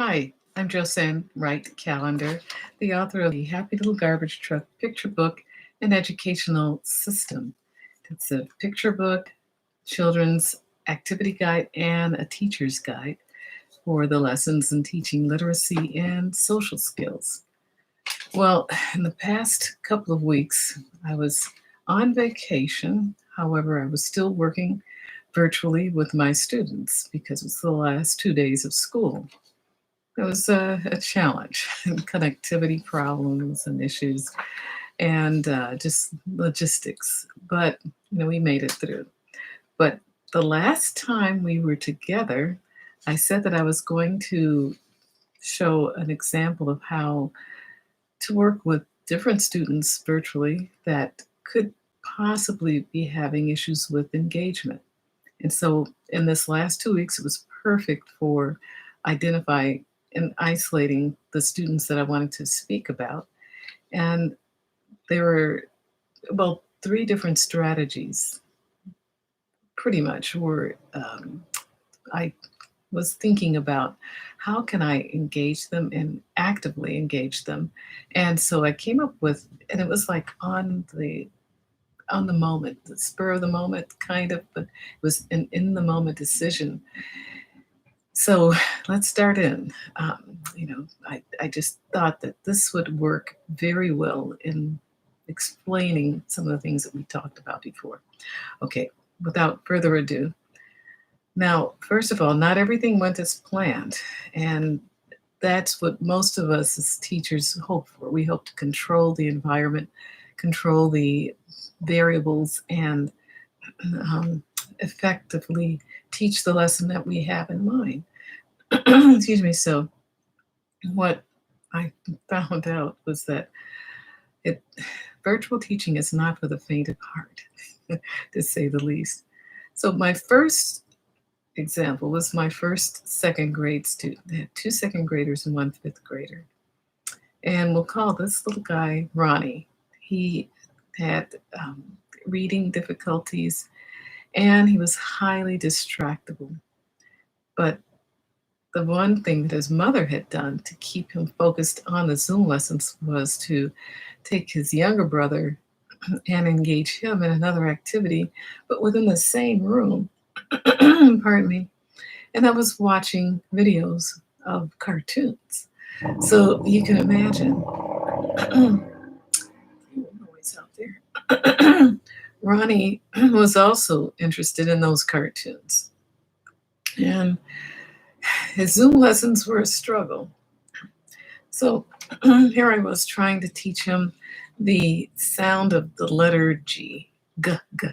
Hi, I'm Josanne Wright Callender, the author of the Happy Little Garbage Truck picture book and educational system. It's a picture book, children's activity guide, and a teacher's guide for the lessons in teaching literacy and social skills. Well, in the past couple of weeks, I was on vacation. However, I was still working virtually with my students because it's the last 2 days of school. It was a challenge, and connectivity problems and issues, and just logistics. But we made it through. But the last time we were together, I said that I was going to show an example of how to work with different students virtually that could possibly be having issues with engagement. And so in this last 2 weeks, it was perfect for identifying and isolating the students that I wanted to speak about. And there were, well, three different strategies pretty much were I was thinking about how can I engage them and actively engage them. And so I came up with, and it was like on the moment, the spur of the moment kind of, but it was an in the moment decision. So let's start in. I just thought that this would work very well in explaining some of the things that we talked about before. Okay, without further ado. Now, first of all, not everything went as planned. And that's what most of us as teachers hope for. We hope to control the environment, control the variables, and um, effectively teach the lesson that we have in mind. Excuse me. So, what I found out was that it virtual teaching is not for the faint of heart, to say the least. So, my first example was my first second grade student. They had two second graders and one fifth grader. And we'll call this little guy Ronnie. He had reading difficulties and he was highly distractible. But the one thing that his mother had done to keep him focused on the Zoom lessons was to take his younger brother and engage him in another activity, but within the same room. Pardon me. And I was watching videos of cartoons. So you can imagine noise out there. Ronnie was also interested in those cartoons. And his Zoom lessons were a struggle. So here I was trying to teach him the sound of the letter G, g, g.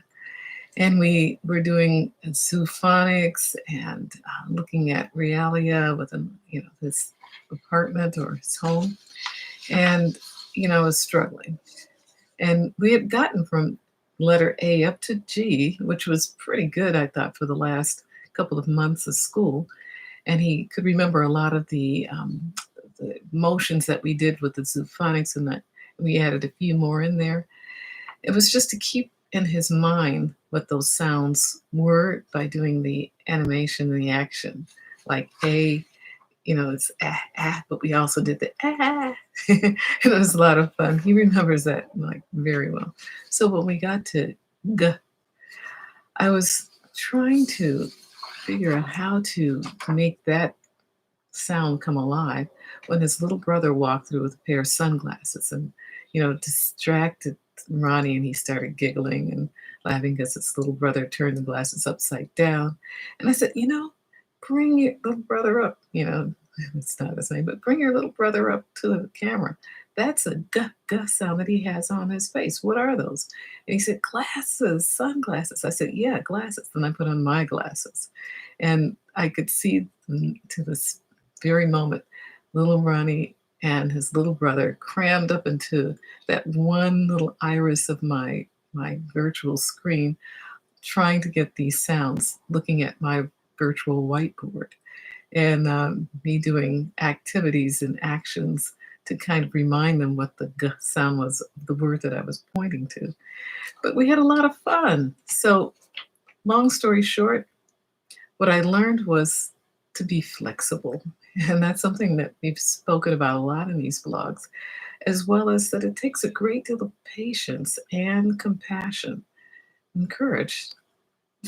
And we were doing zoophonics and looking at realia within, his apartment or his home. And, I was struggling. And we had gotten from letter A up to G, which was pretty good, I thought, for the last couple of months of school. And he could remember a lot of the motions that we did with the zoophonics, and that we added a few more in there. It was just to keep in his mind what those sounds were by doing the animation and the action. Like A, it's ah, ah, but we also did the ah. It was a lot of fun. He remembers that like very well. So when we got to G, I was trying to figure out how to make that sound come alive when his little brother walked through with a pair of sunglasses and, distracted Ronnie, and he started giggling and laughing because his little brother turned the glasses upside down. And I said, bring your little brother up, it's not his name, but bring your little brother up to the camera. That's a guh sound that he has on his face. What are those? And he said, glasses, sunglasses. I said, yeah, glasses. Then I put on my glasses. And I could see to this very moment, little Ronnie and his little brother crammed up into that one little iris of my virtual screen, trying to get these sounds, looking at my virtual whiteboard, and me doing activities and actions to kind of remind them what the g sound was of the word that I was pointing to. But we had a lot of fun. So, long story short, what I learned was to be flexible And that's something that we've spoken about a lot in these blogs, as well as that it takes a great deal of patience and compassion and courage,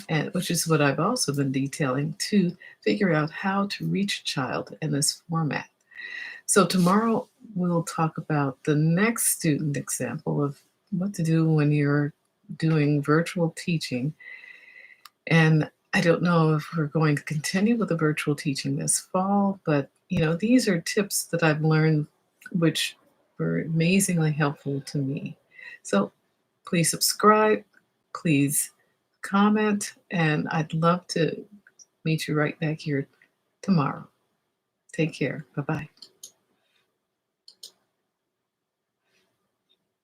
and which is what I've also been detailing to figure out how to reach a child in this format. So tomorrow we'll talk about the next student example of what to do when you're doing virtual teaching. And I don't know if we're going to continue with the virtual teaching this fall, but these are tips that I've learned which were amazingly helpful to me. So please subscribe, please comment, and I'd love to meet you right back here tomorrow. Take care. Bye bye.